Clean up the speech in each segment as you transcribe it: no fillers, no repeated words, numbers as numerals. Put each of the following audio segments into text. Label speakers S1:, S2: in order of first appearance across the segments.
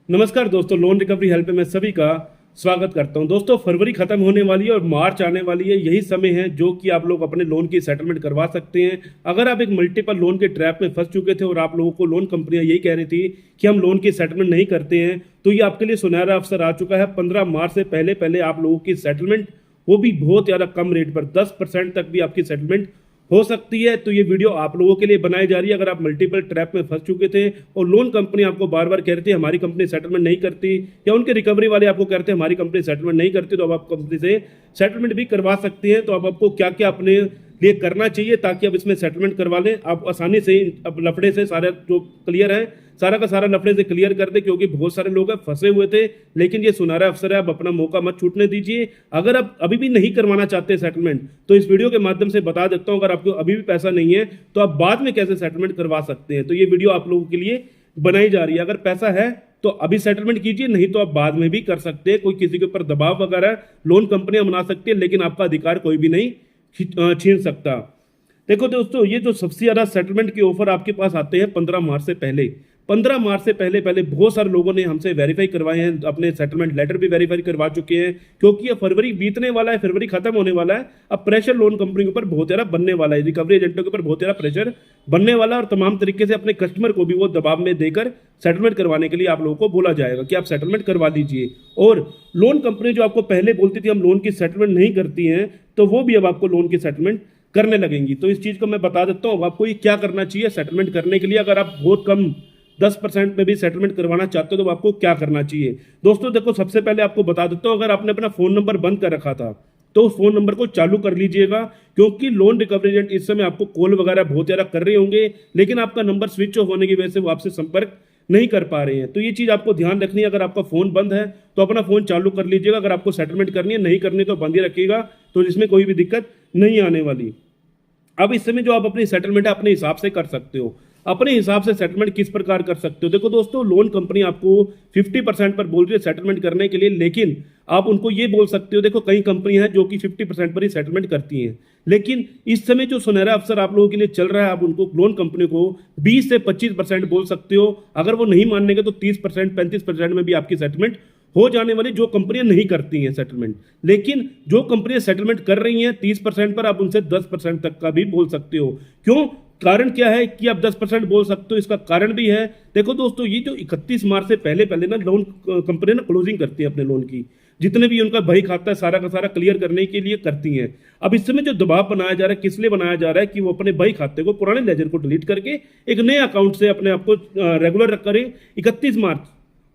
S1: नमस्कार दोस्तों, loan recovery help में सभी का स्वागत करता हूं। दोस्तों, फरवरी खत्म होने वाली है और मार्च आने वाली है। यही समय है जो कि आप लोग अपने लोन की सेटलमेंट करवा सकते हैं। अगर आप एक मल्टीपल लोन के ट्रैप में फंस चुके थे और आप लोगों को लोन कंपनियां यही कह रही थी कि हम लोन की सेटलमेंट नहीं करते हैं, तो ये आपके लिए सुनहरा अवसर आ चुका है। 15 मार्च से पहले पहले आप लोगों की सेटलमेंट, वो भी बहुत ज़्यादा कम रेट पर, 10% तक भी आपकी सेटलमेंट हो सकती है। तो ये वीडियो आप लोगों के लिए बनाई जा रही है। अगर आप मल्टीपल ट्रैप में फंस चुके थे और लोन कंपनी आपको बार बार कह रही थी हमारी कंपनी सेटलमेंट नहीं करती, या उनके रिकवरी वाले आपको कहते हैं हमारी कंपनी सेटलमेंट नहीं करती, तो अब आप कंपनी से सेटलमेंट भी करवा सकते हैं। तो अब आपको क्या क्या अपने लिए करना चाहिए ताकि आप इसमें सेटलमेंट करवा लें, आप आसानी से अब लफड़े से सारे जो क्लियर है, सारा का सारा लफड़े से क्लियर कर दे, क्योंकि बहुत सारे लोग फंसे हुए थे। लेकिन ये सुनहरा अवसर है, आप अपना मौका मत छूटने दीजिए। अगर आप अभी भी नहीं करवाना चाहते सेटलमेंट, तो इस वीडियो के माध्यम से बता देता हूं, अगर आपको अभी भी पैसा नहीं है तो आप बाद में कैसे सेटलमेंट करवा सकते हैं। तो ये वीडियो आप लोगों के लिए बनाई जा रही है। अगर पैसा है तो अभी सेटलमेंट कीजिए, नहीं तो आप बाद में भी कर सकते हैं। कोई किसी के ऊपर दबाव वगैरह लोन कंपनियां बना सकती है, लेकिन आपका अधिकार कोई भी नहीं छीन सकता। देखो दोस्तों, ये जो सबसे ज्यादा सेटलमेंट के ऑफर आपके पास आते हैं 15 मार्च से पहले। 15 मार्च से पहले पहले बहुत सारे लोगों ने हमसे वेरीफाई करवाए हैं, अपने सेटलमेंट लेटर भी वेरीफाई करवा चुके हैं, क्योंकि ये फरवरी बीतने वाला है, फरवरी खत्म होने वाला है। अब प्रेशर लोन कंपनी के ऊपर बहुत ज़्यादा बनने वाला है, रिकवरी एजेंटों के ऊपर बहुत ज़्यादा प्रेशर बनने वाला है, और तमाम तरीके से अपने कस्टमर को भी वो दबाव में देकर सेटलमेंट करवाने के लिए आप लोगों को बोला जाएगा कि आप सेटलमेंट करवा लीजिए। और लोन कंपनी जो आपको पहले बोलती थी हम लोन की सेटलमेंट नहीं करती हैं, तो वो भी अब आपको लोन की सेटलमेंट करने लगेंगी। तो इस चीज़ को मैं बता देता हूँ आपको ये क्या करना चाहिए सेटलमेंट करने के लिए। अगर आप बहुत कम 10% में भी सेटलमेंट करवाना चाहते हो तो आपको क्या करना चाहिए। दोस्तों देखो, सबसे पहले आपको बता देता हूँ, अगर आपने अपना फ़ोन नंबर बंद कर रखा था तो उस फ़ोन नंबर को चालू कर लीजिएगा, क्योंकि लोन रिकवरी एजेंट इस समय आपको कॉल वगैरह बहुत ज़्यादा कर रहे होंगे, लेकिन आपका नंबर स्विच ऑफ होने की वजह से वो आपसे संपर्क नहीं कर पा रहे हैं। तो ये चीज़ आपको ध्यान रखनी है। अगर आपका फ़ोन बंद है तो अपना फ़ोन चालू कर लीजिएगा। अगर आपको सेटलमेंट करनी है, नहीं करनी तो बंद ही रखिएगा, तो इसमें कोई भी दिक्कत नहीं आने वाली। अब इस समय जो आप अपनी सेटलमेंट है अपने हिसाब से कर सकते हो। अपने हिसाब से सेटलमेंट किस प्रकार कर सकते हो? देखो दोस्तों, लोन कंपनी आपको 50% पर बोल रही है सेटलमेंट करने के लिए, लेकिन आप उनको ये बोल सकते हो, देखो कई कंपनी है जो कि 50% पर ही सेटलमेंट करती हैं, लेकिन इस समय जो सुनहरा अवसर आप लोगों के लिए चल रहा है, आप उनको लोन कंपनी को 20 से 25% बोल सकते हो। अगर वो नहीं मानेंगे तो 30%, 35% में भी आपकी सेटलमेंट हो जाने वाली, जो कंपनियां नहीं करती हैं सेटलमेंट। लेकिन जो कंपनियां सेटलमेंट कर रही हैं 30% पर, आप उनसे 10% तक का भी बोल सकते हो। क्यों? कारण क्या है कि आप 10% बोल सकते हो? इसका कारण भी है। देखो दोस्तों, ये जो 31 मार्च से पहले पहले ना लोन कंपनी ना क्लोजिंग करती है अपने लोन की, जितने भी उनका बही खाता है सारा का सारा क्लियर करने के लिए करती हैं। अब इस समय जो दबाव बनाया जा रहा है, किस लिए बनाया जा रहा है कि वो अपने बही खाते को, पुराने लेजर को डिलीट करके एक नए अकाउंट से अपने आप को रेगुलर करें। 31 मार्च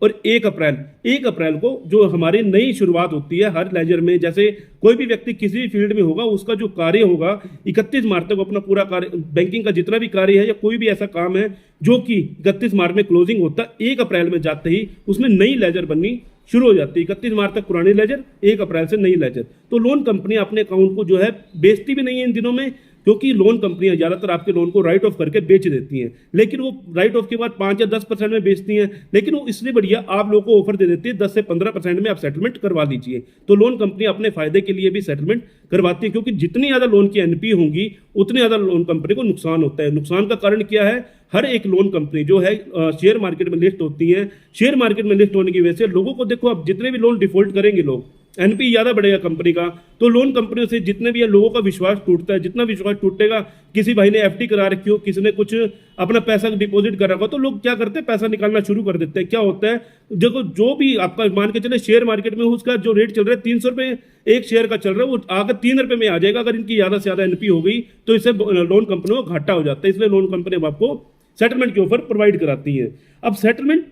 S1: और 1 अप्रैल को जो हमारी नई शुरुआत होती है हर लेजर में, जैसे कोई भी व्यक्ति किसी भी फील्ड में होगा, उसका जो कार्य होगा 31 मार्च तक अपना पूरा कार्य, बैंकिंग का जितना भी कार्य है या कोई भी ऐसा काम है जो कि 31 मार्च में क्लोजिंग होता है, 1 अप्रैल में जाते ही उसमें नई लेजर बननी शुरू हो जाती है। 31 मार्च तक पुरानी लेजर, 1 अप्रैल से नई लेजर। तो लोन कंपनी अपने अकाउंट को जो है बेचती भी नहीं है इन दिनों में, क्योंकि लोन कंपनियां ज्यादातर आपके लोन को राइट ऑफ करके बेच देती हैं, लेकिन वो राइट ऑफ के बाद 5 या 10% में बेचती हैं, लेकिन वो इसलिए बढ़िया आप लोगों को ऑफर दे देती है 10 से 15% में आप सेटलमेंट करवा लीजिए। तो लोन कंपनी अपने फायदे के लिए भी सेटलमेंट करवाती है, क्योंकि जितनी ज्यादा लोन की एनपी होंगी उतनी ज्यादा लोन कंपनी को नुकसान होता है। नुकसान का कारण क्या है? हर एक लोन कंपनी जो है शेयर मार्केट में लिस्ट होती है। शेयर मार्केट में लिस्ट होने की वजह से लोगों को, देखो अब जितने भी लोन डिफॉल्ट करेंगे लोग, एनपी ज्यादा बढ़ेगा कंपनी का, तो लोन कंपनियों से जितने भी लोगों का विश्वास टूटता है, जितना विश्वास टूटेगा, किसी भाई ने एफडी करा रखी हो, किसी ने कुछ अपना पैसा डिपॉजिट कर रखा हो, तो लोग क्या करते हैं, पैसा निकालना शुरू कर देते हैं। क्या होता है, देखो जो भी आपका मान के चले शेयर मार्केट में उसका जो रेट चल रहा है 300 रुपये एक शेयर का चल रहा है, वो आकर 3 रुपये में आ जाएगा। अगर इनकी ज्यादा से ज्यादा एनपी हो गई तो इससे लोन कंपनियों को घाटा हो जाता है। इसलिए लोन कंपनी आपको सेटलमेंट के ऑफर प्रोवाइड कराती है। अब सेटलमेंट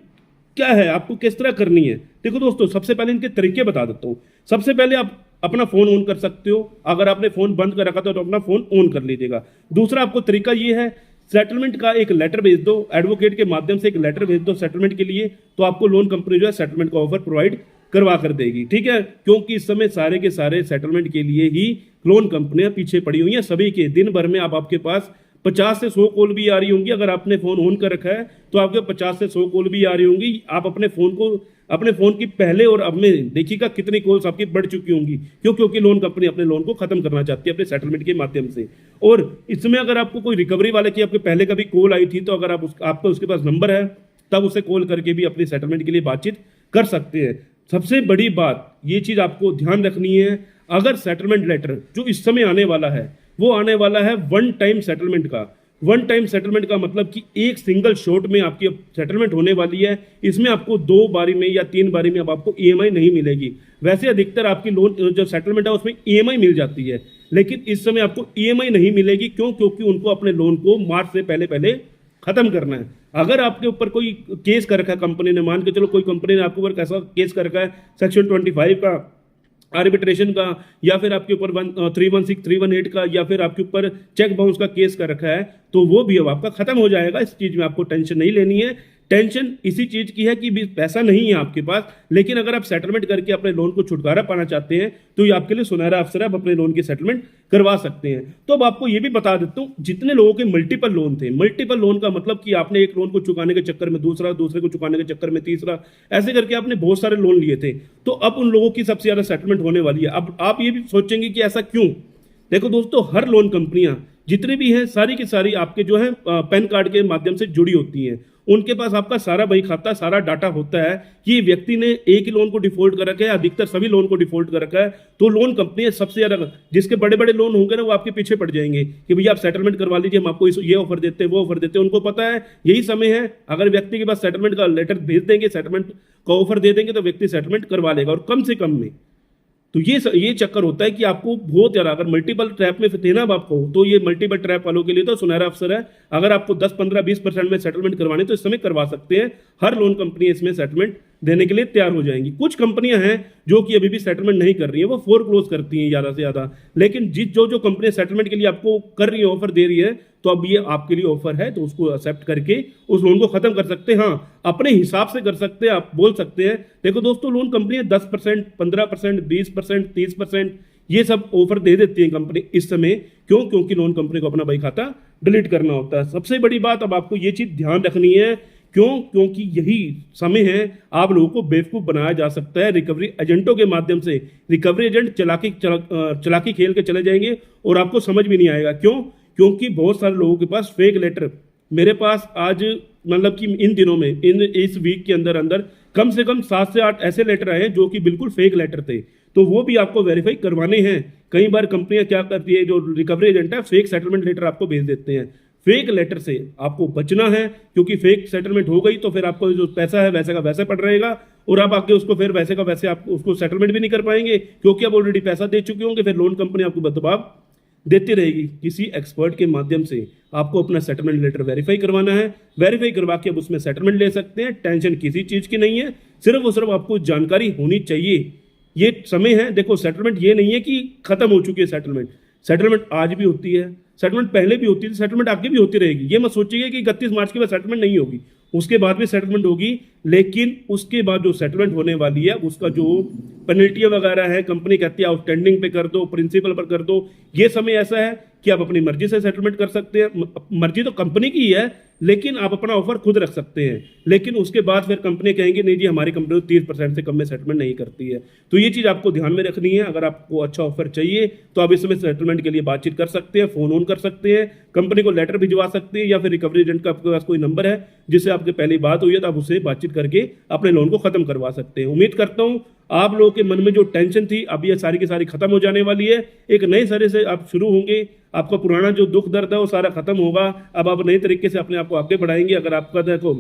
S1: क्या है, आपको किस तरह करनी है? देखो दोस्तों, सबसे पहले इनके तरीके बता देता हूँ। सबसे पहले आप अपना फोन ऑन कर सकते हो। अगर आपने फोन बंद कर रखा था तो अपना फोन ऑन कर लीजिएगा। दूसरा आपको तरीका ये है, सेटलमेंट का एक लेटर भेज दो, एडवोकेट के माध्यम से एक लेटर भेज दो सेटलमेंट के लिए, तो आपको लोन कंपनी जो है सेटलमेंट का ऑफर प्रोवाइड करवा कर देगी। ठीक है, क्योंकि इस समय सारे के सारे सेटलमेंट के लिए ही लोन कंपनियां पीछे पड़ी हुई हैं। सभी के दिन भर में आपके पास 50 से 100 कॉल भी आ रही होंगी। अगर आपने फोन ऑन कर रखा है तो आपके 50 से 100 कॉल भी आ रही होंगी। आप अपने फोन की पहले और अब में देखिएगा कितनी कॉल्स आपकी बढ़ चुकी होंगी। क्यों? क्योंकि लोन कंपनी अपने लोन को खत्म करना चाहती है अपने सेटलमेंट के माध्यम से। और इसमें अगर आपको कोई रिकवरी वाले की आपके पहले कभी कॉल आई थी, तो अगर आपका उसके पास नंबर है तब उसे कॉल करके भी अपनी सेटलमेंट के लिए बातचीत कर सकते हैं। सबसे बड़ी बात ये चीज़ आपको ध्यान रखनी है, अगर सेटलमेंट लेटर जो इस समय आने वाला है वो आने वाला है वन टाइम सेटलमेंट का। वन टाइम सेटलमेंट का मतलब कि एक सिंगल शॉट में आपकी सेटलमेंट होने वाली है। इसमें आपको 2 बारी में या 3 बारी में अब आपको ईएमआई नहीं मिलेगी। वैसे अधिकतर आपकी लोन जो सेटलमेंट है उसमें ईएमआई मिल जाती है, लेकिन इस समय आपको ईएमआई नहीं मिलेगी। क्यों? क्योंकि उनको अपने लोन को मार्च से पहले पहले खत्म करना है। अगर आपके ऊपर कोई केस कर रखा है कंपनी ने, मान के चलो कोई कंपनी ने आपके ऊपर कैसा केस कर रखा है सेक्शन 25 का, आर्बिट्रेशन का, या फिर आपके ऊपर 316 318 का, या फिर आपके ऊपर चेक बाउंस का केस कर रखा है, तो वो भी अब आपका खत्म हो जाएगा। इस चीज में आपको टेंशन नहीं लेनी है। टेंशन इसी चीज की है कि भी पैसा नहीं है आपके पास, लेकिन अगर आप सेटलमेंट करके अपने लोन को छुटकारा पाना चाहते हैं तो ये आपके लिए सुनहरा अवसर है, आप अपने लोन की सेटलमेंट करवा सकते हैं। तो अब आपको ये भी बता देता हूं, जितने लोगों के मल्टीपल लोन थे, मल्टीपल लोन का मतलब कि आपने एक लोन को चुकाने के चक्कर में दूसरा, दूसरे को चुकाने के चक्कर में तीसरा, ऐसे करके आपने बहुत सारे लोन लिए थे, तो अब उन लोगों की सबसे ज्यादा सेटलमेंट होने वाली है। अब आप ये भी सोचेंगे कि ऐसा क्यों? देखो दोस्तों, हर लोन कंपनियां जितनी भी हैं सारी की सारी आपके जो है पैन कार्ड के माध्यम से जुड़ी होती हैं। उनके पास आपका सारा बही खाता, सारा डाटा होता है कि व्यक्ति ने एक ही लोन को डिफॉल्ट कर रखा है, अधिकतर सभी लोन को डिफॉल्ट कर रखा है। तो लोन कंपनी सबसे ज्यादा, जिसके बड़े बड़े लोन होंगे ना, वो आपके पीछे पड़ जाएंगे कि भैया आप सेटलमेंट करवा लीजिए, हम आपको ये ऑफर देते हैं, वो ऑफर देते हैं। उनको पता है यही समय है, अगर व्यक्ति के पास सेटलमेंट का लेटर भेज देंगे, सेटलमेंट का ऑफर दे देंगे, तो व्यक्ति सेटलमेंट करवा लेगा, और कम से कम में। तो ये चक्कर होता है कि आपको बहुत ज्यादा, अगर मल्टीपल ट्रैप में थे ना आपको, तो ये मल्टीपल ट्रैप वालों के लिए तो सुनहरा अवसर है। अगर आपको 10 15 20% में सेटलमेंट करवानी तो इस समय करवा सकते हैं। हर लोन कंपनी इसमें सेटलमेंट देने के लिए तैयार हो जाएंगी। कुछ कंपनियां हैं जो कि अभी भी सेटलमेंट नहीं कर रही है, वो फोरक्लोज करती हैं ज्यादा से ज्यादा। लेकिन जो कंपनी सेटलमेंट के लिए आपको कर रही है, ऑफर दे रही है, तो अब ये आपके लिए ऑफर है, तो उसको एक्सेप्ट करके उस लोन को खत्म कर सकते हैं। हाँ, अपने हिसाब से कर सकते हैं, आप बोल सकते हैं। देखो दोस्तों, लोन कंपनियां 10%, 15%, 20%, 30% ये सब ऑफर दे देती है कंपनी इस समय। क्यों? क्योंकि लोन कंपनी को अपना बही खाता डिलीट करना होता है। सबसे बड़ी बात, अब आपको ये चीज ध्यान रखनी है। क्यों? क्योंकि यही समय है आप लोगों को बेवकूफ बनाया जा सकता है रिकवरी एजेंटों के माध्यम से। रिकवरी एजेंट चलाकी खेल के चले जाएंगे और आपको समझ भी नहीं आएगा। क्यों? क्योंकि बहुत सारे लोगों के पास फेक लेटर, मेरे पास आज मतलब कि इन दिनों में, इस वीक के अंदर अंदर कम से कम 7 से 8 ऐसे लेटर आए हैं जो कि बिल्कुल फेक लेटर थे। तो वो भी आपको वेरीफाई करवाने हैं। कई बार कंपनियां क्या करती है, जो रिकवरी एजेंट है, फेक सेटलमेंट लेटर आपको भेज देते हैं। फेक लेटर से आपको बचना है, क्योंकि फेक सेटलमेंट हो गई तो फिर आपको जो पैसा है वैसे का वैसे पड़ रहेगा, और आप आगे उसको फिर वैसे का वैसे आप उसको सेटलमेंट भी नहीं कर पाएंगे, क्योंकि आप ऑलरेडी पैसा दे चुके होंगे। फिर लोन कंपनी आपको दबाव देती रहेगी। किसी एक्सपर्ट के माध्यम से आपको अपना सेटलमेंट लेटर वेरीफाई करवाना है। वेरीफाई करवा के अब उसमें सेटलमेंट ले सकते हैं। टेंशन किसी चीज की नहीं है, सिर्फ और सिर्फ आपको जानकारी होनी चाहिए। ये समय है, देखो सेटलमेंट ये नहीं है कि खत्म हो चुकी है सेटलमेंट। सेटलमेंट आज भी होती है, सेटलमेंट पहले भी होती थी, सेटलमेंट आगे भी होती रहेगी। ये मत सोचिए कि 31 मार्च के बाद सेटलमेंट नहीं होगी, उसके बाद भी सेटलमेंट होगी। लेकिन उसके बाद जो सेटलमेंट होने वाली है, उसका जो पेनल्टियां वगैरह है, कंपनी कहती है आउटस्टैंडिंग पे कर दो, प्रिंसिपल पर कर दो। ये समय ऐसा है कि आप अपनी मर्जी से सेटलमेंट कर सकते हैं। मर्जी तो कंपनी की ही है, लेकिन आप अपना ऑफर खुद रख सकते हैं। लेकिन उसके बाद फिर कंपनी कहेंगे नहीं जी, हमारी कंपनी 30% से कम में सेटलमेंट नहीं करती है। तो ये चीज़ आपको ध्यान में रखनी है। अगर आपको अच्छा ऑफर चाहिए तो आप इस समय सेटलमेंट के लिए बातचीत कर सकते हैं, फोन ऑन कर सकते हैं, कंपनी को लेटर भिजवा सकते हैं, या फिर रिकवरी एजेंट का आपके पास कोई नंबर है जिससे आपकी पहली बात हुई है तो आप उससे बातचीत करके अपने लोन को खत्म करवा सकते हैं। उम्मीद करता हूं आप लोगों के मन में जो टेंशन थी, अब ये सारी की सारी खत्म हो जाने वाली है। एक नए सिरे से आप शुरू होंगे, आपका पुराना जो दुख दर्द है वो सारा खत्म होगा। अब आप नए तरीके से अपने आप को आगे बढ़ाएंगे। अगर आपका, देखो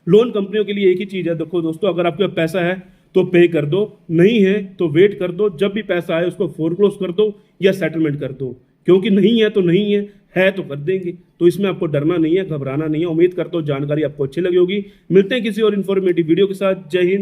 S1: लोन कंपनियों के लिए एक ही चीज है, देखो दोस्तों, अगर आपके पास पैसा है तो पे कर दो, नहीं है तो वेट कर दो। जब भी पैसा आए उसको फोरक्लोज कर दो या सेटलमेंट कर दो, क्योंकि नहीं है तो नहीं है तो कर देंगे। तो इसमें आपको डरना नहीं है, घबराना नहीं है। उम्मीद करता हूँ जानकारी आपको अच्छी लगी होगी। मिलते हैं किसी और इन्फॉर्मेटिव वीडियो के साथ। जय हिंद,